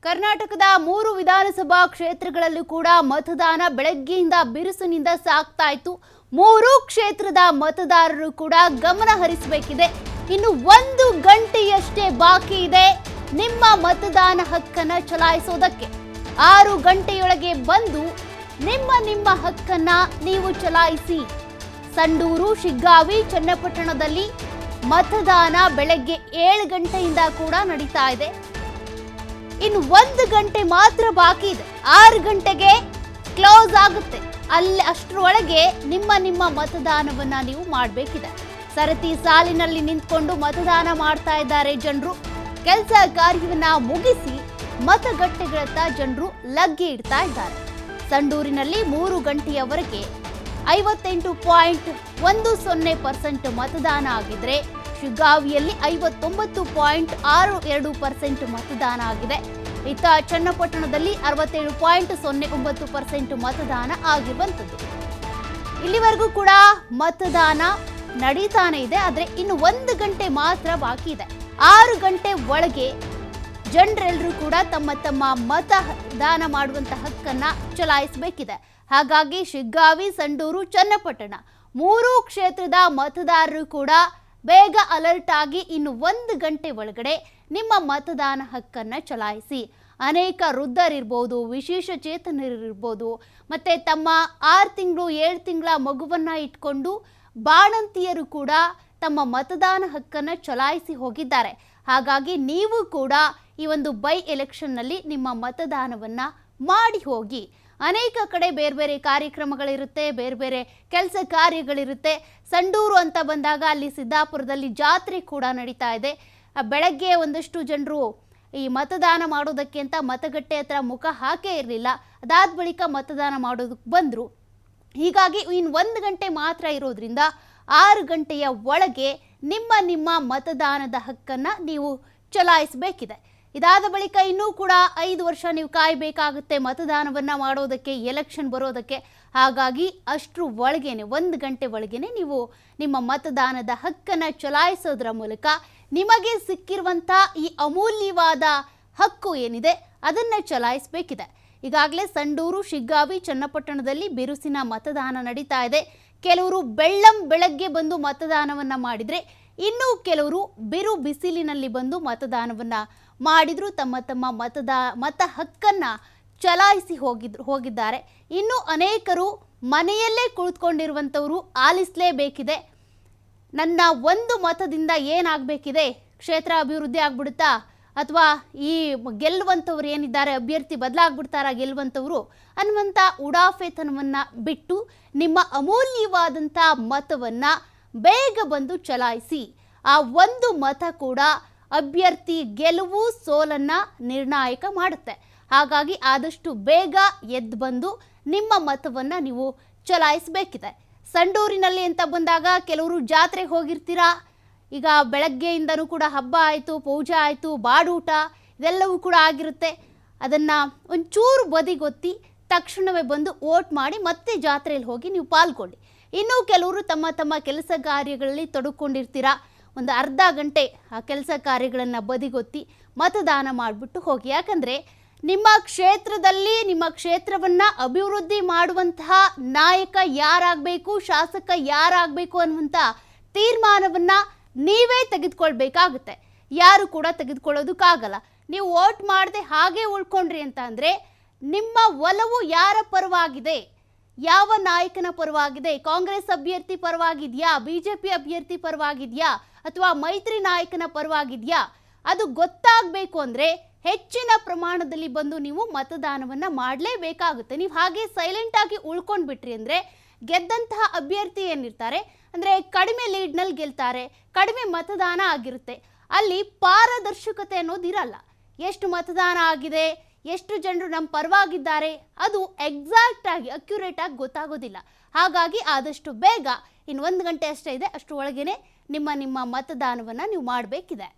ಕರ್ನಾಟಕದ 3 ವಿಧಾನಸಭಾ ಕ್ಷೇತ್ರಗಳಲ್ಲೂ ಕೂಡ ಮತದಾನ ಬೆಳಗ್ಗೆಯಿಂದ ಬಿರುಸಿನಿಂದ ಸಾಗ್ತಾ ಇತ್ತು. 3 ಕ್ಷೇತ್ರದ ಮತದಾರರು ಕೂಡ ಗಮನ ಹರಿಸಬೇಕಿದೆ. ಇನ್ನು 1 ಗಂಟೆಯಷ್ಟೇ ಬಾಕಿ ಇದೆ ನಿಮ್ಮ ಮತದಾನ ಹಕ್ಕನ್ನು ಚಲಾಯಿಸೋದಕ್ಕೆ. 6 ಗಂಟೆಯೊಳಗೆ ಬಂದು ನಿಮ್ಮ ಹಕ್ಕನ್ನ ನೀವು ಚಲಾಯಿಸಿ. ಸಂಡೂರು, ಶಿಗ್ಗಾವಿ, ಚನ್ನಪಟ್ಟಣದಲ್ಲಿ ಮತದಾನ ಬೆಳಗ್ಗೆ 7 ಗಂಟೆಯಿಂದ ಕೂಡ ನಡೀತಾ ಇದೆ. ಇನ್ನು 1 ಗಂಟೆ ಮಾತ್ರ ಬಾಕಿ ಇದೆ. 6 ಗಂಟೆಗೆ ಕ್ಲೋಸ್ ಆಗುತ್ತೆ. ಅಷ್ಟರೊಳಗೆ ನಿಮ್ಮ ಮತದಾನವನ್ನ ನೀವು ಮಾಡಬೇಕಿದೆ. ಸರತಿ ಸಾಲಿನಲ್ಲಿ ನಿಂತ್ಕೊಂಡು ಮತದಾನ ಮಾಡ್ತಾ ಇದ್ದಾರೆ ಜನರು. ಕೆಲಸ ಕಾರ್ಯವನ್ನ ಮುಗಿಸಿ ಮತಗಟ್ಟೆಗಳತ್ತ ಜನರು ಲಗ್ಗೆ ಇಡ್ತಾ ಇದ್ದಾರೆ. ಸಂಡೂರಿನಲ್ಲಿ 3 ಗಂಟೆಯವರೆಗೆ 58.10% ಮತದಾನ ಆಗಿದ್ರೆ ಶಿಗ್ಗಾವಿಯಲ್ಲಿ 59.62% ಮತದಾನ ಆಗಿದೆ. ಇತ್ತ ಚನ್ನಪಟ್ಟಣದಲ್ಲಿ 67.09% ಮತದಾನ ಆಗಿರುವಂಥದ್ದು. ಇಲ್ಲಿವರೆಗೂ ಕೂಡ ಮತದಾನ ನಡೀತಾನೆ ಇದೆ. ಆದರೆ ಇನ್ನು 1 ಗಂಟೆ ಮಾತ್ರ ಬಾಕಿ ಇದೆ. 6 ಗಂಟೆ ಒಳಗೆ ಜನರೆಲ್ಲರೂ ಕೂಡ ತಮ್ಮ ಮತದಾನ ಮಾಡುವಂತ ಹಕ್ಕನ್ನ ಚಲಾಯಿಸಬೇಕಿದೆ. ಹಾಗಾಗಿ ಶಿಗ್ಗಾವಿ, ಸಂಡೂರು, ಚನ್ನಪಟ್ಟಣ 3 ಕ್ಷೇತ್ರದ ಮತದಾರರು ಕೂಡ ಬೇಗ ಅಲರ್ಟ್ ಆಗಿ ಇನ್ನು 1 ಗಂಟೆ ಒಳಗಡೆ ನಿಮ್ಮ ಮತದಾನ ಹಕ್ಕನ್ನು ಚಲಾಯಿಸಿ. ಅನೇಕ ವೃದ್ಧರಿರ್ಬೋದು, ವಿಶೇಷ ಚೇತನರಿರ್ಬೋದು, ಮತ್ತೆ ತಮ್ಮ 6 ತಿಂಗಳು 7 ತಿಂಗಳ ಮಗುವನ್ನ ಇಟ್ಕೊಂಡು ಬಾಣಂತಿಯರು ಕೂಡ ತಮ್ಮ ಮತದಾನ ಹಕ್ಕನ್ನು ಚಲಾಯಿಸಿ ಹೋಗಿದ್ದಾರೆ. ಹಾಗಾಗಿ ನೀವು ಕೂಡ ಈ ಒಂದು ಬೈ ಎಲೆಕ್ಷನ್ನಲ್ಲಿ ನಿಮ್ಮ ಮತದಾನವನ್ನ ಮಾಡಿ ಹೋಗಿ. ಅನೇಕ ಕಡೆ ಬೇರೆ ಬೇರೆ ಕಾರ್ಯಕ್ರಮಗಳಿರುತ್ತೆ, ಬೇರೆ ಬೇರೆ ಕೆಲಸ ಕಾರ್ಯಗಳಿರುತ್ತೆ. ಸಂಡೂರು ಅಂತ ಬಂದಾಗ ಅಲ್ಲಿ ಸಿದ್ದಾಪುರದಲ್ಲಿ ಜಾತ್ರೆ ಕೂಡ ನಡೀತಾ ಇದೆ. ಬೆಳಗ್ಗೆ ಒಂದಷ್ಟು ಜನರು ಈ ಮತದಾನ ಮಾಡೋದಕ್ಕೆ ಅಂತ ಮತಗಟ್ಟೆ ಹತ್ರ ಮುಖ ಹಾಕೇ ಇರಲಿಲ್ಲ. ಅದಾದ ಬಳಿಕ ಮತದಾನ ಮಾಡೋದಕ್ಕೆ ಬಂದರು. ಹೀಗಾಗಿ ಇನ್ನು 1 ಗಂಟೆ ಮಾತ್ರ ಇರೋದ್ರಿಂದ 6 ಗಂಟೆಯ ಒಳಗೆ ನಿಮ್ಮ ಮತದಾನದ ಹಕ್ಕನ್ನು ನೀವು ಚಲಾಯಿಸಬೇಕಿದೆ. ಇದಾದ ಬಳಿಕ ಇನ್ನೂ ಕೂಡ 5 ವರ್ಷ ನೀವು ಕಾಯಬೇಕಾಗುತ್ತೆ ಮತದಾನವನ್ನು ಮಾಡೋದಕ್ಕೆ, ಎಲೆಕ್ಷನ್ ಬರೋದಕ್ಕೆ. ಹಾಗಾಗಿ ಅಷ್ಟರ ಒಳಗೇನೆ 1 ಗಂಟೆ ಒಳಗೇನೆ ನೀವು ನಿಮ್ಮ ಮತದಾನದ ಹಕ್ಕನ್ನು ಚಲಾಯಿಸೋದ್ರ ಮೂಲಕ ನಿಮಗೆ ಸಿಕ್ಕಿರುವಂಥ ಈ ಅಮೂಲ್ಯವಾದ ಹಕ್ಕು ಏನಿದೆ ಅದನ್ನು ಚಲಾಯಿಸಬೇಕಿದೆ. ಈಗಾಗಲೇ ಸಂಡೂರು, ಶಿಗ್ಗಾವಿ, ಚನ್ನಪಟ್ಟಣದಲ್ಲಿ ಬಿರುಸಿನ ಮತದಾನ ನಡೀತಾ ಇದೆ. ಕೆಲವರು ಬೆಳಗ್ಗೆ ಬಂದು ಮತದಾನವನ್ನು ಮಾಡಿದರೆ, ಇನ್ನು ಕೆಲವರು ಬಿರು ಬಿಸಿಲಿನಲ್ಲಿ ಬಂದು ಮತದಾನವನ್ನು ಮಾಡಿದ್ರು. ತಮ್ಮ ಮತ ಹಕ್ಕನ್ನು ಚಲಾಯಿಸಿ ಹೋಗಿದ್ದಾರೆ. ಇನ್ನು ಅನೇಕರು ಮನೆಯಲ್ಲೇ ಕುಳಿತುಕೊಂಡಿರುವಂಥವರು ಆಲಿಸಲೇಬೇಕಿದೆ. ನನ್ನ ಒಂದು ಮತದಿಂದ ಏನಾಗಬೇಕಿದೆ, ಕ್ಷೇತ್ರ ಅಭಿವೃದ್ಧಿ ಆಗ್ಬಿಡುತ್ತಾ, ಅಥವಾ ಈ ಗೆಲ್ಲುವಂಥವ್ರು ಏನಿದ್ದಾರೆ ಅಭ್ಯರ್ಥಿ ಬದಲಾಗ್ಬಿಡ್ತಾರಾ ಗೆಲ್ಲುವಂಥವ್ರು ಅನ್ನುವಂಥ ಉಡಾಫೆತನವನ್ನು ಬಿಟ್ಟು ನಿಮ್ಮ ಅಮೂಲ್ಯವಾದಂಥ ಮತವನ್ನು ಬೇಗ ಬಂದು ಚಲಾಯಿಸಿ. ಆ ಒಂದು ಮತ ಕೂಡ ಅಭ್ಯರ್ಥಿ ಗೆಲುವು ಸೋಲನ್ನು ನಿರ್ಣಾಯಕ ಮಾಡುತ್ತೆ. ಹಾಗಾಗಿ ಆದಷ್ಟು ಬೇಗ ಎದ್ದು ಬಂದು ನಿಮ್ಮ ಮತವನ್ನು ನೀವು ಚಲಾಯಿಸಬೇಕಿದೆ. ಸಂಡೂರಿನಲ್ಲಿ ಅಂತ ಬಂದಾಗ ಕೆಲವರು ಜಾತ್ರೆಗೆ ಹೋಗಿರ್ತೀರಾ. ಈಗ ಬೆಳಗ್ಗೆಯಿಂದನೂ ಕೂಡ ಹಬ್ಬ ಆಯಿತು, ಪೂಜೆ ಆಯಿತು, ಬಾಡೂಟ ಇದೆಲ್ಲವೂ ಕೂಡ ಆಗಿರುತ್ತೆ. ಅದನ್ನು ಒಂಚೂರು ಬದಿಗೊತ್ತಿ ತಕ್ಷಣವೇ ಬಂದು ವೋಟ್ ಮಾಡಿ ಮತ್ತೆ ಜಾತ್ರೆಯಲ್ಲಿ ಹೋಗಿ ನೀವು ಪಾಲ್ಗೊಳ್ಳಿ. ಇನ್ನೂ ಕೆಲವರು ತಮ್ಮ ಕೆಲಸ ಕಾರ್ಯಗಳಲ್ಲಿ ತೊಡಕೊಂಡಿರ್ತೀರಾ. ಒಂದು ಅರ್ಧ ಗಂಟೆ ಆ ಕೆಲಸ ಕಾರ್ಯಗಳನ್ನು ಬದಿಗೊತ್ತಿ ಮತದಾನ ಮಾಡಿಬಿಟ್ಟು ಹೋಗಿ. ಯಾಕಂದರೆ ನಿಮ್ಮ ಕ್ಷೇತ್ರದಲ್ಲಿ ನಿಮ್ಮ ಕ್ಷೇತ್ರವನ್ನು ಅಭಿವೃದ್ಧಿ ಮಾಡುವಂತಹ ನಾಯಕ ಯಾರಾಗಬೇಕು, ಶಾಸಕ ಯಾರಾಗಬೇಕು ಅನ್ನುವಂಥ ತೀರ್ಮಾನವನ್ನು ನೀವೇ ತೆಗೆದುಕೊಳ್ಬೇಕಾಗುತ್ತೆ. ಯಾರು ಕೂಡ ತೆಗೆದುಕೊಳ್ಳೋದಕ್ಕಾಗಲ್ಲ. ನೀವು ವೋಟ್ ಮಾಡದೆ ಹಾಗೆ ಉಳ್ಕೊಂಡ್ರಿ ಅಂತ ಅಂದರೆ ನಿಮ್ಮ ಒಲವು ಯಾರ ಪರವಾಗಿದೆ, ಯಾವ ನಾಯಕನ ಪರವಾಗಿದೆ, ಕಾಂಗ್ರೆಸ್ ಅಭ್ಯರ್ಥಿ ಪರವಾಗಿದೆಯಾ, BJP ಅಭ್ಯರ್ಥಿ ಪರವಾಗಿದೆಯಾ, ಅಥವಾ ಮೈತ್ರಿ ನಾಯಕನ ಪರವಾಗಿದೆಯಾ, ಅದು ಗೊತ್ತಾಗಬೇಕು ಅಂದರೆ ಹೆಚ್ಚಿನ ಪ್ರಮಾಣದಲ್ಲಿ ಬಂದು ನೀವು ಮತದಾನವನ್ನು ಮಾಡಲೇಬೇಕಾಗುತ್ತೆ. ನೀವು ಹಾಗೆ ಸೈಲೆಂಟಾಗಿ ಉಳ್ಕೊಂಡು ಬಿಟ್ರಿ ಅಂದರೆ ಗೆದ್ದಂತಹ ಅಭ್ಯರ್ಥಿ ಏನಿರ್ತಾರೆ ಅಂದರೆ ಕಡಿಮೆ ಲೀಡ್ನಲ್ಲಿ ಗೆಲ್ತಾರೆ, ಕಡಿಮೆ ಮತದಾನ ಆಗಿರುತ್ತೆ. ಅಲ್ಲಿ ಪಾರದರ್ಶಕತೆ ಅನ್ನೋದಿರಲ್ಲ. ಎಷ್ಟು ಮತದಾನ ಆಗಿದೆ, ಎಷ್ಟು ಜನರು ನಮ್ಮ ಪರವಾಗಿದ್ದಾರೆ, ಅದು ಎಕ್ಸಾಕ್ಟಾಗಿ ಅಕ್ಯುರೇಟಾಗಿ ಗೊತ್ತಾಗೋದಿಲ್ಲ. ಹಾಗಾಗಿ ಆದಷ್ಟು ಬೇಗ ಇನ್ನು 1 ಗಂಟೆ ಅಷ್ಟೇ ಇದೆ, ಅಷ್ಟು ಒಳಗೇನೆ ನಿಮ್ಮ ಮತದಾನವನ್ನು ನೀವು ಮಾಡಬೇಕಿದೆ.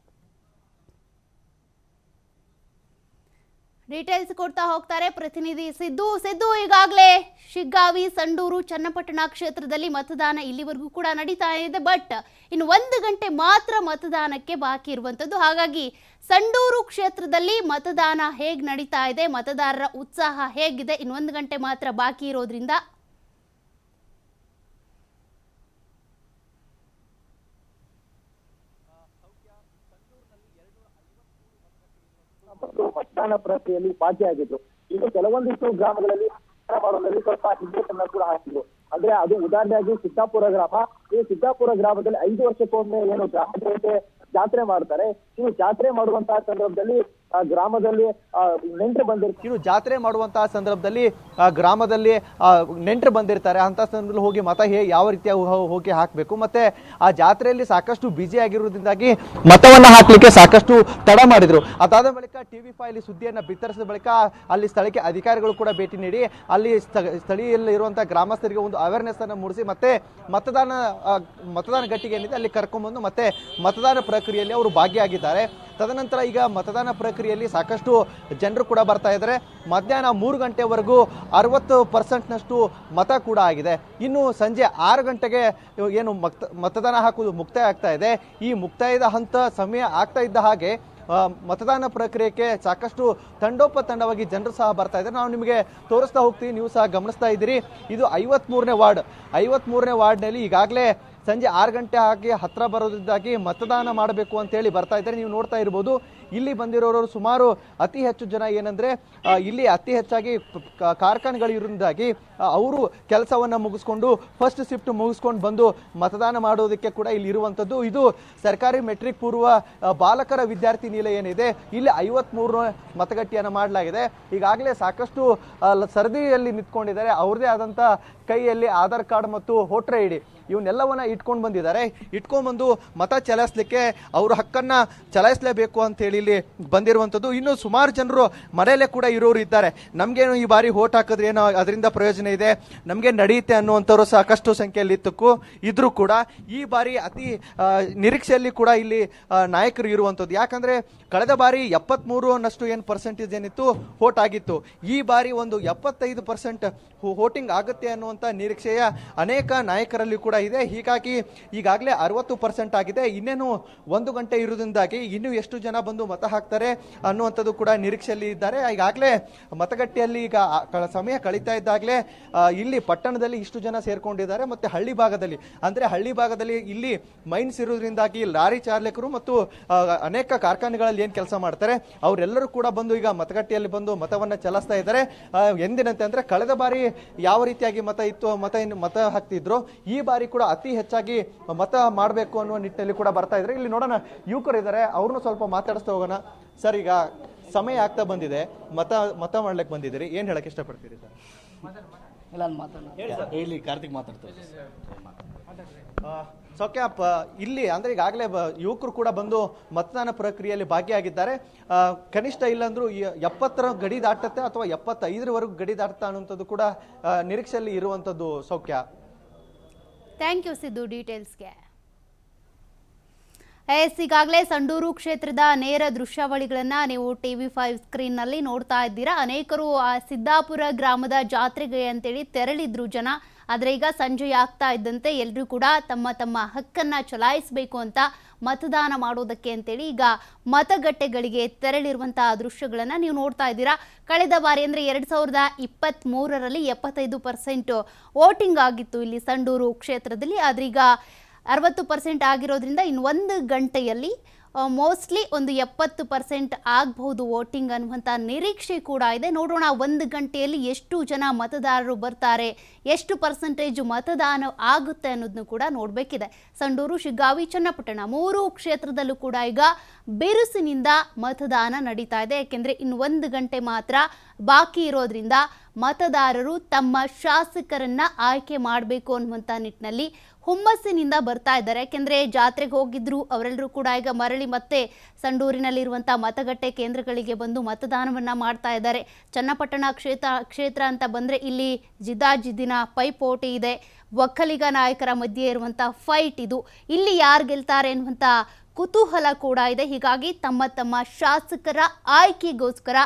ಡೀಟೇಲ್ಸ್ ಕೊಡ್ತಾ ಹೋಗ್ತಾರೆ ಪ್ರತಿನಿಧಿ ಸಿದ್ದು ಈಗಾಗಲೇ ಶಿಗ್ಗಾವಿ, ಸಂಡೂರು, ಚನ್ನಪಟ್ಟಣ ಕ್ಷೇತ್ರದಲ್ಲಿ ಮತದಾನ ಇಲ್ಲಿವರೆಗೂ ಕೂಡ ನಡೀತಾ ಇದೆ. ಬಟ್ ಇನ್ನು 1 ಗಂಟೆ ಮಾತ್ರ ಮತದಾನಕ್ಕೆ ಬಾಕಿ ಇರುವಂತದ್ದು. ಹಾಗಾಗಿ ಸಂಡೂರು ಕ್ಷೇತ್ರದಲ್ಲಿ ಮತದಾನ ಹೇಗೆ ನಡೀತಾ ಇದೆ, ಮತದಾರರ ಉತ್ಸಾಹ ಹೇಗಿದೆ, ಇನ್ನು 1 ಗಂಟೆ ಮಾತ್ರ ಬಾಕಿ ಇರೋದ್ರಿಂದ ಮತದಾನ ಪ್ರಕ್ರಿಯೆಯಲ್ಲಿ ಭಾಗಿಯಾಗಿದ್ರು. ಈಗ ಕೆಲವೊಂದಿಷ್ಟು ಗ್ರಾಮಗಳಲ್ಲಿ ಮಾಡುವುದರಲ್ಲಿ ಸ್ವಲ್ಪ ಹಿನ್ನಡೆಯನ್ನ ಕೂಡ ಹಾಕಿದ್ರು. ಅಂದ್ರೆ ಅದು ಉದಾಹರಣೆಯಾಗಿ ಸಿದ್ದಾಪುರ ಗ್ರಾಮ. ಈ ಸಿದ್ದಾಪುರ ಗ್ರಾಮದಲ್ಲಿ 5 ವರ್ಷಕ್ಕೊಮ್ಮೆ ಏನು ಜಾತ್ರೆ ಮಾಡ್ತಾರೆ. ಇನ್ನು ಜಾತ್ರೆ ಮಾಡುವಂತಹ ಸಂದರ್ಭದಲ್ಲಿ ಗ್ರಾಮದಲ್ಲಿ ನೆಂಟರು ಬಂದಿರ್ತಾರೆ. ಇನ್ನು ಜಾತ್ರೆ ಮಾಡುವಂತಹ ಸಂದರ್ಭದಲ್ಲಿ ಗ್ರಾಮದಲ್ಲಿ ನೆಂಟರು ಬಂದಿರ್ತಾರೆ. ಅಂತ ಸಂದರ್ಭದಲ್ಲಿ ಹೋಗಿ ಮತ ಯಾವ ರೀತಿಯ ಹೋಗಿ ಹಾಕಬೇಕು, ಮತ್ತೆ ಆ ಜಾತ್ರೆಯಲ್ಲಿ ಸಾಕಷ್ಟು ಬ್ಯುಸಿ ಆಗಿರುವುದರಿಂದಾಗಿ ಮತವನ್ನ ಹಾಕ್ಲಿಕ್ಕೆ ಸಾಕಷ್ಟು ತಡ ಮಾಡಿದ್ರು. ಅದಾದ ಬಳಿಕ TV5 ಸುದ್ದಿಯನ್ನ ಬಿತ್ತರಿಸಿದ ಬಳಿಕ ಅಲ್ಲಿ ಸ್ಥಳಕ್ಕೆ ಅಧಿಕಾರಿಗಳು ಕೂಡ ಭೇಟಿ ನೀಡಿ ಅಲ್ಲಿ ಸ್ಥಳೀಯಲ್ಲಿ ಇರುವಂತಹ ಗ್ರಾಮಸ್ಥರಿಗೆ ಒಂದು ಅವೇರ್ನೆಸ್ ಅನ್ನು ಮೂಡಿಸಿ ಮತ್ತೆ ಮತದಾನ ಗಟ್ಟಿಗೆ ಏನಿದೆ ಅಲ್ಲಿ ಕರ್ಕೊಂಡ್ಬಂದು ಮತ್ತೆ ಮತದಾನ ಪ್ರಕ್ರಿಯೆಯಲ್ಲಿ ಅವರು ಭಾಗಿಯಾಗಿದ್ದಾರೆ. ತದನಂತರ ಈಗ ಮತದಾನ ಪ್ರಕ್ರಿಯೆಯಲ್ಲಿ ಸಾಕಷ್ಟು ಜನರು ಕೂಡ ಬರ್ತಾ ಇದ್ದಾರೆ. ಮಧ್ಯಾಹ್ನ 3 ಗಂಟೆವರೆಗೂ 60% ಮತ ಕೂಡ ಆಗಿದೆ. ಇನ್ನು ಸಂಜೆ 6 ಗಂಟೆಗೆ ಏನು ಮತದಾನ ಹಾಕುವುದು ಮುಕ್ತಾಯ ಆಗ್ತಾ ಇದೆ. ಈ ಮುಕ್ತಾಯದ ಹಂತ ಸಮಯ ಆಗ್ತಾ ಇದ್ದ ಹಾಗೆ ಮತದಾನ ಪ್ರಕ್ರಿಯೆಗೆ ಸಾಕಷ್ಟು ತಂಡೋಪತಂಡವಾಗಿ ಜನರು ಸಹ ಬರ್ತಾ ಇದ್ದಾರೆ. ನಾವು ನಿಮಗೆ ತೋರಿಸ್ತಾ ಹೋಗ್ತೀವಿ, ನೀವು ಸಹ ಗಮನಿಸ್ತಾ ಇದ್ದೀರಿ. ಇದು 53ನೇ ವಾರ್ಡ್. 53ನೇ ವಾರ್ಡ್ನಲ್ಲಿ ಈಗಾಗಲೇ ಸಂಜೆ 6 ಗಂಟೆ ಹಾಕಿ ಹತ್ರ ಬರೋದ್ರಿಂದಾಗಿ ಮತದಾನ ಮಾಡಬೇಕು ಅಂತೇಳಿ ಬರ್ತಾ ಇದ್ದಾರೆ. ನೀವು ನೋಡ್ತಾ ಇರ್ಬೋದು, ಇಲ್ಲಿ ಬಂದಿರೋರು ಸುಮಾರು ಅತಿ ಹೆಚ್ಚು ಜನ ಏನಂದ್ರೆ ಇಲ್ಲಿ ಅತಿ ಹೆಚ್ಚಾಗಿ ಕಾರ್ಖಾನೆಗಳಿರೋದ್ರಿಂದಾಗಿ ಅವರು ಕೆಲಸವನ್ನ ಮುಗಿಸ್ಕೊಂಡು ಫಸ್ಟ್ ಶಿಫ್ಟ್ ಮುಗಿಸ್ಕೊಂಡು ಬಂದು ಮತದಾನ ಮಾಡೋದಕ್ಕೆ ಕೂಡ ಇಲ್ಲಿ ಇರುವಂಥದ್ದು. ಇದು ಸರ್ಕಾರಿ ಮೆಟ್ರಿಕ್ ಪೂರ್ವ ಬಾಲಕರ ವಿದ್ಯಾರ್ಥಿ ನಿಲಯ ಏನಿದೆ, ಇಲ್ಲಿ 53 ಮತಗಟ್ಟೆಯನ್ನು ಮಾಡಲಾಗಿದೆ. ಈಗಾಗಲೇ ಸಾಕಷ್ಟು ಸರದಿಯಲ್ಲಿ ನಿಂತ್ಕೊಂಡಿದ್ದಾರೆ. ಅವ್ರದೇ ಆದಂಥ ಕೈಯಲ್ಲಿ ಆಧಾರ್ ಕಾರ್ಡ್ ಮತ್ತು ವೋಟರ್ ಐಡಿ ಇವನ್ನೆಲ್ಲವನ್ನ ಇಟ್ಕೊಂಡು ಬಂದಿದ್ದಾರೆ. ಇಟ್ಕೊಂಡ್ಬಂದು ಮತ ಚಲಾಯಿಸಲಿಕ್ಕೆ ಅವ್ರ ಹಕ್ಕನ್ನ ಚಲಾಯಿಸಲೇಬೇಕು ಅಂತ ಹೇಳಿ ಇಲ್ಲಿ ಬಂದಿರುವಂಥದ್ದು. ಇನ್ನು ಸುಮಾರು ಜನರು ಮನೆಯಲ್ಲೇ ಕೂಡ ಇರೋರು ಇದ್ದಾರೆ. ನಮ್ಗೇನು ಈ ಬಾರಿ ವೋಟ್ ಹಾಕಿದ್ರೆ ಏನೋ ಅದರಿಂದ ಪ್ರಯೋಜನ ಇದೆ, ನಮಗೆ ನಡೆಯುತ್ತೆ ಅನ್ನುವಂಥವ್ರು ಸಾಕಷ್ಟು ಸಂಖ್ಯೆಯಲ್ಲಿ ಇದ್ರೂ ಕೂಡ ಈ ಬಾರಿ ಅತಿ ನಿರೀಕ್ಷೆಯಲ್ಲಿ ಕೂಡ ಇಲ್ಲಿ ನಾಯಕರು ಇರುವಂಥದ್ದು. ಯಾಕಂದ್ರೆ ಕಳೆದ ಬಾರಿ 73ನಷ್ಟು ಏನು ಪರ್ಸೆಂಟೇಜ್ ಏನಿತ್ತು ವೋಟ್ ಆಗಿತ್ತು. ಈ ಬಾರಿ ಒಂದು 75% ವೋಟಿಂಗ್ ಆಗುತ್ತೆ ಅನ್ನುವಂಥ ನಿರೀಕ್ಷೆಯ ಅನೇಕ ನಾಯಕರಲ್ಲಿ ಕೂಡ ಇದೆ. ಹೀಗಾಗಿ ಈಗಾಗಲೇ 60% ಆಗಿದೆ. ಇನ್ನೇನು 1 ಗಂಟೆ ಇರುವುದರಿಂದಾಗಿ ಇನ್ನೂ ಎಷ್ಟು ಜನ ಬಂದು ಮತ ಹಾಕ್ತಾರೆ ಅನ್ನುವಂಥದ್ದು ಕೂಡ ನಿರೀಕ್ಷೆಯಲ್ಲಿ ಇದ್ದಾರೆ. ಈಗಾಗಲೇ ಮತಗಟ್ಟೆಯಲ್ಲಿ ಈಗ ಸಮಯ ಕಳೀತಾ ಇದ್ದಾಗಲೇ ಇಲ್ಲಿ ಪಟ್ಟಣದಲ್ಲಿ ಇಷ್ಟು ಜನ ಸೇರ್ಕೊಂಡಿದ್ದಾರೆ. ಮತ್ತೆ ಹಳ್ಳಿ ಭಾಗದಲ್ಲಿ ಇಲ್ಲಿ ಮೈನ್ಸ್ ಇರೋದ್ರಿಂದಾಗಿ ಲಾರಿ ಚಾಲಕರು ಮತ್ತು ಅನೇಕ ಕಾರ್ಖಾನೆಗಳಲ್ಲಿ ಏನ್ ಕೆಲಸ ಮಾಡ್ತಾರೆ ಅವರೆಲ್ಲರೂ ಕೂಡ ಬಂದು ಈಗ ಮತಗಟ್ಟೆಯಲ್ಲಿ ಬಂದು ಮತವನ್ನ ಚಲಾಯಿಸ್ತಾ ಇದ್ದಾರೆ. ಎಂದಿನಂತೆ ಅಂದ್ರೆ ಕಳೆದ ಬಾರಿ ಯಾವ ರೀತಿಯಾಗಿ ಮತ ಇತ್ತು, ಮತ ಹಾಕ್ತಿದ್ರು, ಈ ಬಾರಿ ಕೂಡ ಅತಿ ಹೆಚ್ಚಾಗಿ ಮತ ಮಾಡಬೇಕು ಅನ್ನುವ ನಿಟ್ಟಿನಲ್ಲಿ ಕೂಡ ಬರ್ತಾ ಇದ್ದಾರೆ. ಇಲ್ಲಿ ನೋಡೋಣ, ಯುವಕರು ಇದ್ದಾರೆ, ಅವ್ರನ್ನೂ ಸ್ವಲ್ಪ ಮಾತಾಡಿಸ್ತಾ ಹೋಗೋಣ. ಸರ್, ಈಗ ಸಮಯ ಆಗ್ತಾ ಬಂದಿದೆ, ಮತ ಮಾಡ್ಲಿಕ್ಕೆ ಬಂದಿದ್ದೀರಿ, ಏನ್ ಹೇಳಕ್ ಇಷ್ಟಪಡ್ತೀರಿ ಸರ್? ಹೇಳಿ, ಕಾರ್ತಿಕ್ ಮಾತಾಡ್ತಾರೆ. ಸೌಖ್ಯಪ್ಪ, ಇಲ್ಲಿ ಅಂದ್ರೆ ಈಗಾಗಲೇ ಯುವಕರು ಕೂಡ ಬಂದು ಮತದಾನ ಪ್ರಕ್ರಿಯೆಯಲ್ಲಿ ಭಾಗಿಯಾಗಿದ್ದಾರೆ. ಕನಿಷ್ಠ ಇಲ್ಲಾಂದ್ರೂ 70 ಗಡಿ ದಾಟತ್ತೆ ಅಥವಾ 75ರವರೆಗೂ ಗಡಿ ದಾಟುತ್ತಾ ಅನ್ನುವಂಥದ್ದು ಕೂಡ ನಿರೀಕ್ಷೆಯಲ್ಲಿ ಇರುವಂಥದ್ದು. ಸೌಖ್ಯ, ಥ್ಯಾಂಕ್ ಯು ಸಿದ್ದು ಡೀಟೇಲ್ಸ್ಗೆ. ಈಗಾಗಲೇ ಸಂಡೂರು ಕ್ಷೇತ್ರದ ನೇರ ದೃಶ್ಯಾವಳಿಗಳನ್ನು ನೀವು TV5 ಸ್ಕ್ರೀನ್ನಲ್ಲಿ ನೋಡ್ತಾ ಇದ್ದೀರಾ. ಅನೇಕರು ಆ ಸಿದ್ದಾಪುರ ಗ್ರಾಮದ ಜಾತ್ರೆಗೆ ಅಂತೇಳಿ ತೆರಳಿದ್ರು ಜನ. ಆದರೆ ಈಗ ಸಂಜೆ ಆಗ್ತಾ ಇದ್ದಂತೆ ಎಲ್ಲರೂ ಕೂಡ ತಮ್ಮ ತಮ್ಮ ಹಕ್ಕನ್ನು ಚಲಾಯಿಸಬೇಕು ಅಂತ ಮತದಾನ ಮಾಡೋದಕ್ಕೆ ಅಂತೇಳಿ ಈಗ ಮತಗಟ್ಟೆಗಳಿಗೆ ತೆರಳಿರುವಂತಹ ದೃಶ್ಯಗಳನ್ನು ನೀವು ನೋಡ್ತಾ ಇದ್ದೀರಾ. ಕಳೆದ ಬಾರಿ ಅಂದರೆ 2023ರಲ್ಲಿ 75% ವೋಟಿಂಗ್ ಆಗಿತ್ತು ಇಲ್ಲಿ ಸಂಡೂರು ಕ್ಷೇತ್ರದಲ್ಲಿ. ಆದರೆ ಈಗ 60% ಆಗಿರೋದ್ರಿಂದ ಇನ್ನು 1 ಗಂಟೆಯಲ್ಲಿ ಮೋಸ್ಟ್ಲಿ ಒಂದು 70% ಆಗಬಹುದು ವೋಟಿಂಗ್ ಅನ್ನುವಂಥ ನಿರೀಕ್ಷೆ ಕೂಡ ಇದೆ. ನೋಡೋಣ 1 ಗಂಟೆಯಲ್ಲಿ ಎಷ್ಟು ಜನ ಮತದಾರರು ಬರ್ತಾರೆ, ಎಷ್ಟು ಪರ್ಸೆಂಟೇಜ್ ಮತದಾನ ಆಗುತ್ತೆ ಅನ್ನೋದನ್ನು ಕೂಡ ನೋಡಬೇಕಿದೆ. ಸಂಡೂರು, ಶಿಗ್ಗಾವಿ, ಚನ್ನಪಟ್ಟಣ 3 ಕ್ಷೇತ್ರದಲ್ಲೂ ಕೂಡ ಈಗ ಬಿರುಸಿನಿಂದ ಮತದಾನ ನಡೀತಾ ಇದೆ. ಯಾಕೆಂದರೆ ಇನ್ನು 1 ಗಂಟೆ ಮಾತ್ರ ಬಾಕಿ ಇರೋದ್ರಿಂದ ಮತದಾರರು ತಮ್ಮ ಶಾಸಕರನ್ನ ಆಯ್ಕೆ ಮಾಡಬೇಕು ಅನ್ನುವಂಥ ನಿಟ್ಟಿನಲ್ಲಿ ಹುಮ್ಮಸ್ಸಿನಿಂದ ಬರ್ತಾ ಇದ್ದಾರೆ. ಯಾಕೆಂದರೆ ಜಾತ್ರೆಗೆ ಹೋಗಿದ್ರು ಅವರೆಲ್ಲರೂ ಕೂಡ ಈಗ ಮರಳಿ ಮತ್ತೆ ಸಂಡೂರಿನಲ್ಲಿರುವಂಥ ಮತಗಟ್ಟೆ ಕೇಂದ್ರಗಳಿಗೆ ಬಂದು ಮತದಾನವನ್ನು ಮಾಡ್ತಾ ಇದ್ದಾರೆ. ಚನ್ನಪಟ್ಟಣ ಕ್ಷೇತ್ರ ಅಂತ ಬಂದರೆ ಇಲ್ಲಿ ಜಿದ್ದಾಜಿದ್ದಿನ ಪೈಪೋಟಿ ಇದೆ. ಒಕ್ಕಲಿಗ ನಾಯಕರ ಮಧ್ಯೆ ಇರುವಂಥ ಫೈಟ್ ಇದು. ಇಲ್ಲಿ ಯಾರು ಗೆಲ್ತಾರೆ ಅನ್ನುವಂಥ ಕುತೂಹಲ ಕೂಡ ಇದೆ. ಹೀಗಾಗಿ ತಮ್ಮ ತಮ್ಮ ಶಾಸಕರ ಆಯ್ಕೆಗೋಸ್ಕರ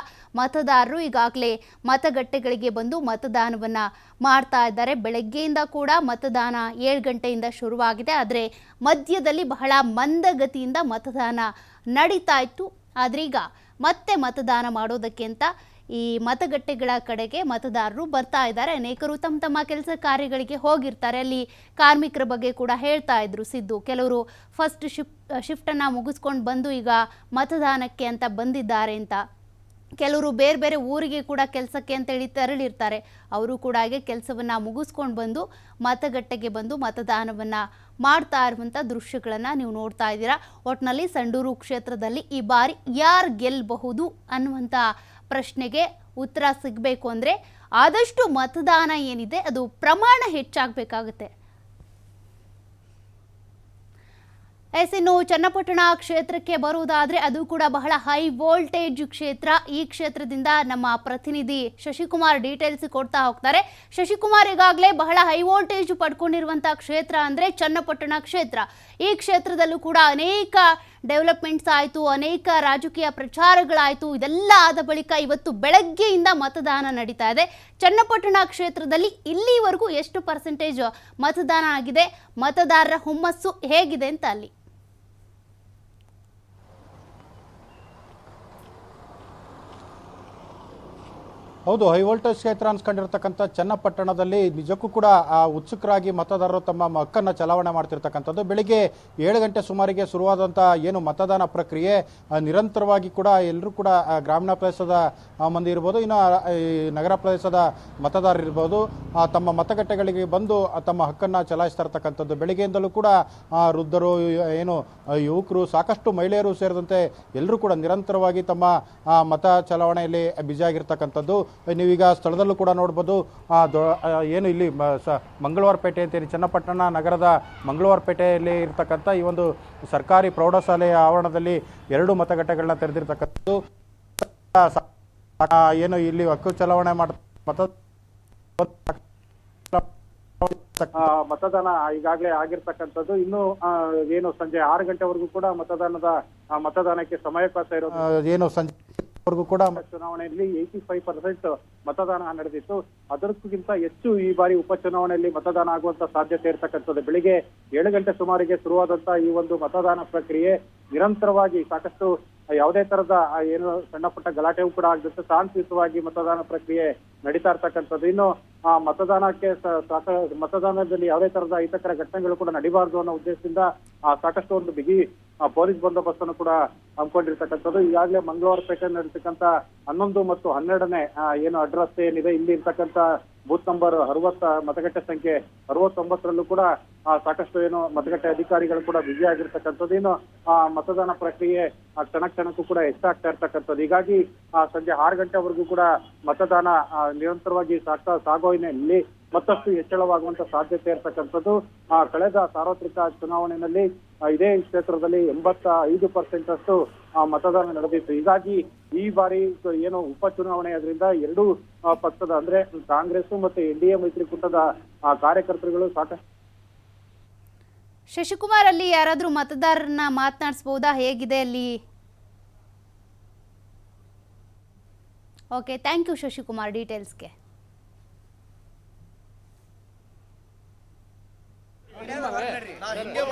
ಮತದಾರರು ಈಗಾಗಲೇ ಮತಗಟ್ಟೆಗಳಿಗೆ ಬಂದು ಮತದಾನವನ್ನು ಮಾಡ್ತಾ ಇದ್ದಾರೆ. ಬೆಳಗ್ಗೆಯಿಂದ ಕೂಡ ಮತದಾನ 7 ಗಂಟೆಯಿಂದ ಶುರುವಾಗಿದೆ. ಆದರೆ ಮಧ್ಯದಲ್ಲಿ ಬಹಳ ಮಂದಗತಿಯಿಂದ ಮತದಾನ ನಡೀತಾ ಇತ್ತು. ಆದರೆ ಈಗ ಮತ್ತೆ ಮತದಾನ ಮಾಡೋದಕ್ಕೆ ಅಂತ ಈ ಮತಗಟ್ಟೆಗಳ ಕಡೆಗೆ ಮತದಾರರು ಬರ್ತಾ ಇದ್ದಾರೆ. ಅನೇಕರು ತಮ್ಮ ತಮ್ಮ ಕೆಲಸ ಕಾರ್ಯಗಳಿಗೆ ಹೋಗಿರ್ತಾರೆ. ಅಲ್ಲಿ ಕಾರ್ಮಿಕರ ಬಗ್ಗೆ ಕೂಡ ಹೇಳ್ತಾ ಇದ್ರು ಸಿದ್ದು. ಕೆಲವರು ಫಸ್ಟ್ ಶಿಫ್ಟನ್ನು ಮುಗಿಸ್ಕೊಂಡು ಬಂದು ಈಗ ಮತದಾನಕ್ಕೆ ಅಂತ ಬಂದಿದ್ದಾರೆ ಅಂತ. ಕೆಲವರು ಬೇರೆ ಬೇರೆ ಊರಿಗೆ ಕೂಡ ಕೆಲಸಕ್ಕೆ ಅಂತೇಳಿ ತೆರಳಿರ್ತಾರೆ. ಅವರು ಕೂಡ ಹಾಗೆ ಕೆಲಸವನ್ನು ಮುಗಿಸ್ಕೊಂಡು ಬಂದು ಮತಗಟ್ಟೆಗೆ ಬಂದು ಮತದಾನವನ್ನು ಮಾಡ್ತಾ ಇರುವಂಥ ದೃಶ್ಯಗಳನ್ನು ನೀವು ನೋಡ್ತಾ ಇದ್ದೀರಾ. ಒಟ್ಟಿನಲ್ಲಿ ಸಂಡೂರು ಕ್ಷೇತ್ರದಲ್ಲಿ ಈ ಬಾರಿ ಯಾರು ಗೆಲ್ಲಬಹುದು ಅನ್ನುವಂಥ ಪ್ರಶ್ನೆಗೆ ಉತ್ತರ ಸಿಗಬೇಕು ಅಂದರೆ ಆದಷ್ಟು ಮತದಾನ ಏನಿದೆ ಅದು ಪ್ರಮಾಣ ಹೆಚ್ಚಾಗಬೇಕಾಗುತ್ತೆ. ಇನ್ನು ಚನ್ನಪಟ್ಟಣ ಕ್ಷೇತ್ರಕ್ಕೆ ಬರುವುದಾದರೆ ಅದು ಕೂಡ ಬಹಳ ಹೈ ವೋಲ್ಟೇಜ್ ಕ್ಷೇತ್ರ. ಈ ಕ್ಷೇತ್ರದಿಂದ ನಮ್ಮ ಪ್ರತಿನಿಧಿ ಶಶಿಕುಮಾರ್ ಡೀಟೇಲ್ಸ್ ಕೊಡ್ತಾ ಹೋಗ್ತಾರೆ. ಶಶಿಕುಮಾರ್, ಈಗಾಗಲೇ ಬಹಳ ಹೈ ವೋಲ್ಟೇಜ್ ಪಡ್ಕೊಂಡಿರುವಂತಹ ಕ್ಷೇತ್ರ ಅಂದರೆ ಚನ್ನಪಟ್ಟಣ ಕ್ಷೇತ್ರ. ಈ ಕ್ಷೇತ್ರದಲ್ಲೂ ಕೂಡ ಅನೇಕ ಡೆವಲಪ್ಮೆಂಟ್ಸ್ ಆಯಿತು, ಅನೇಕ ರಾಜಕೀಯ ಪ್ರಚಾರಗಳಾಯಿತು. ಇದೆಲ್ಲ ಆದ ಬಳಿಕ ಇವತ್ತು ಬೆಳಗ್ಗೆಯಿಂದ ಮತದಾನ ನಡೀತಾ ಇದೆ. ಚನ್ನಪಟ್ಟಣ ಕ್ಷೇತ್ರದಲ್ಲಿ ಇಲ್ಲಿವರೆಗೂ ಎಷ್ಟು ಪರ್ಸೆಂಟೇಜ್ ಮತದಾನ ಆಗಿದೆ, ಮತದಾರರ ಹುಮ್ಮಸ್ಸು ಹೇಗಿದೆ ಅಂತ ಅಲ್ಲಿ? ಹೌದು, ಹೈ ವೋಲ್ಟೇಜ್ ಕ್ಷೇತ್ರ ಅನ್ಸ್ಕೊಂಡಿರ್ತಕ್ಕಂಥ ಚನ್ನಪಟ್ಟಣದಲ್ಲಿ ನಿಜಕ್ಕೂ ಕೂಡ ಉತ್ಸುಕರಾಗಿ ಮತದಾರರು ತಮ್ಮ ಹಕ್ಕನ್ನು ಚಲಾವಣೆ ಮಾಡ್ತಿರ್ತಕ್ಕಂಥದ್ದು. ಬೆಳಿಗ್ಗೆ 7 ಗಂಟೆ ಸುಮಾರಿಗೆ ಶುರುವಾದಂಥ ಏನು ಮತದಾನ ಪ್ರಕ್ರಿಯೆ ನಿರಂತರವಾಗಿ ಕೂಡ ಎಲ್ಲರೂ ಕೂಡ ಗ್ರಾಮೀಣ ಪ್ರದೇಶದ ಮಂದಿ ಇರ್ಬೋದು, ಇನ್ನು ನಗರ ಪ್ರದೇಶದ ಮತದಾರರು ಇರ್ಬೋದು, ತಮ್ಮ ಮತಗಟ್ಟೆಗಳಿಗೆ ಬಂದು ತಮ್ಮ ಹಕ್ಕನ್ನು ಚಲಾಯಿಸ್ತಾ ಇರ್ತಕ್ಕಂಥದ್ದು. ಬೆಳಿಗ್ಗೆಯಿಂದಲೂ ಕೂಡ ವೃದ್ಧರು, ಏನು ಯುವಕರು, ಸಾಕಷ್ಟು ಮಹಿಳೆಯರು ಸೇರಿದಂತೆ ಎಲ್ಲರೂ ಕೂಡ ನಿರಂತರವಾಗಿ ತಮ್ಮ ಮತ ಚಲಾವಣೆಯಲ್ಲಿ ಬ್ಯುಸಿಯಾಗಿರ್ತಕ್ಕಂಥದ್ದು. ನೀವೀಗ ಸ್ಥಳದಲ್ಲೂ ಕೂಡ ನೋಡ್ಬೋದು. ಏನು ಇಲ್ಲಿ ಮಂಗಳವಾರಪೇಟೆ ಅಂತೇಳಿ ಚನ್ನಪಟ್ಟಣ ನಗರದ ಮಂಗಳವಾರಪೇಟೆಯಲ್ಲಿ ಇರ್ತಕ್ಕಂಥ ಈ ಒಂದು ಸರ್ಕಾರಿ ಪ್ರೌಢಶಾಲೆಯ ಆವರಣದಲ್ಲಿ 2 ಮತಗಟ್ಟೆಗಳನ್ನ ತೆರೆದಿರ್ತಕ್ಕಂಥದ್ದು. ಏನು ಇಲ್ಲಿ ಹಕ್ಕು ಚಲಾವಣೆ ಮತದಾನ ಈಗಾಗಲೇ ಆಗಿರ್ತಕ್ಕಂಥದ್ದು. ಇನ್ನು ಏನು ಸಂಜೆ 6 ಗಂಟೆವರೆಗೂ ಕೂಡ ಮತದಾನಕ್ಕೆ ಸಮಯಾವಕಾಶ ಇರೋದು. ಏನು ಸಂಜೆ ಕೂಡ ಚುನಾವಣೆಯಲ್ಲಿ 85% ಮತದಾನ ನಡೆದಿತ್ತು. ಅದಕ್ಕಿಂತ ಹೆಚ್ಚು ಈ ಬಾರಿ ಉಪಚುನಾವಣೆಯಲ್ಲಿ ಮತದಾನ ಆಗುವಂತ ಸಾಧ್ಯತೆ ಇರತಕ್ಕಂಥದ್ದು. ಬೆಳಿಗ್ಗೆ 7 ಗಂಟೆ ಸುಮಾರಿಗೆ ಶುರುವಾದಂತ ಈ ಒಂದು ಮತದಾನ ಪ್ರಕ್ರಿಯೆ ನಿರಂತರವಾಗಿ ಸಾಕಷ್ಟು ಯಾವುದೇ ತರದ ಏನು ಸಣ್ಣ ಪುಟ್ಟ ಗಲಾಟೆಯೂ ಕೂಡ ಆಗದಂತೆ ಶಾಂತಿಯುತವಾಗಿ ಮತದಾನ ಪ್ರಕ್ರಿಯೆ ನಡೀತಾ ಇರ್ತಕ್ಕಂಥದ್ದು. ಇನ್ನು ಮತದಾನದಲ್ಲಿ ಯಾವುದೇ ತರದ ಅಹಿತಕರ ಘಟನೆಗಳು ಕೂಡ ನಡೀಬಾರದು ಅನ್ನೋ ಉದ್ದೇಶದಿಂದ ಸಾಕಷ್ಟು ಒಂದು ಬಿಗಿ ಪೊಲೀಸ್ ಬಂದೋಬಸ್ತ್ ಅನ್ನು ಕೂಡ ಹಮ್ಮಿಕೊಂಡಿರ್ತಕ್ಕಂಥದ್ದು. ಈಗಾಗಲೇ ಮಂಗಳವಾರಪೇಟೆ ನಡೀತಕ್ಕಂಥ 11 ಮತ್ತು 12ನೇ ಏನು ಅಡ್ರೆಸ್ ಏನಿದೆ, ಇಲ್ಲಿ ಇರ್ತಕ್ಕಂಥ ಬೂತ್ ನಂಬರ್ 60 ಮತಗಟ್ಟೆ ಸಂಖ್ಯೆ 69ರಲ್ಲೂ ಕೂಡ ಸಾಕಷ್ಟು ಏನು ಮತಗಟ್ಟೆ ಅಧಿಕಾರಿಗಳು ಕೂಡ ಬ್ಯುಸಿ ಆಗಿರ್ತಕ್ಕಂಥದ್ದು. ಇನ್ನು ಮತದಾನ ಪ್ರಕ್ರಿಯೆ ಕ್ಷಣಕ್ಕೂ ಕೂಡ ಹೆಚ್ಚಾಗ್ತಾ ಇರ್ತಕ್ಕಂಥದ್ದು. ಹೀಗಾಗಿ ಸಂಜೆ 6 ಗಂಟೆವರೆಗೂ ಕೂಡ ಮತದಾನ ನಿರಂತರವಾಗಿ ಸಾಗೋ ಹಿನ್ನೆಲೆಯಲ್ಲಿ ಮತ್ತಷ್ಟು ಹೆಚ್ಚಳವಾಗುವಂತ ಸಾಧ್ಯತೆ ಇರತಕ್ಕಂಥದ್ದು. ಕಳೆದ ಸಾರ್ವತ್ರಿಕ ಚುನಾವಣೆಯಲ್ಲಿ ಇದೇ ಕ್ಷೇತ್ರದಲ್ಲಿ 85% ಅಷ್ಟು ಮತದಾನ ನಡೆದಿತ್ತು. ಹೀಗಾಗಿ ಈ ಬಾರಿ ಏನು ಉಪಚುನಾವಣೆ ಅದರಿಂದ 2 ಪಕ್ಷದ ಅಂದ್ರೆ ಕಾಂಗ್ರೆಸ್ ಮತ್ತೆ NDA ಮೈತ್ರಿಕೂಟದ ಕಾರ್ಯಕರ್ತರುಗಳು ಸಾಕಷ್ಟು. ಶಶಿಕುಮಾರ್, ಅಲ್ಲಿ ಯಾರಾದ್ರೂ ಮತದಾರರನ್ನ ಮಾತನಾಡಿಸಬಹುದಾ? ಹೇಗಿದೆ ಅಲ್ಲಿ? ಓಕೆ, ಥ್ಯಾಂಕ್ ಯು ಶಶಿಕುಮಾರ್ ಡೀಟೇಲ್ಸ್ಗೆ. ಹಿಂಗೆ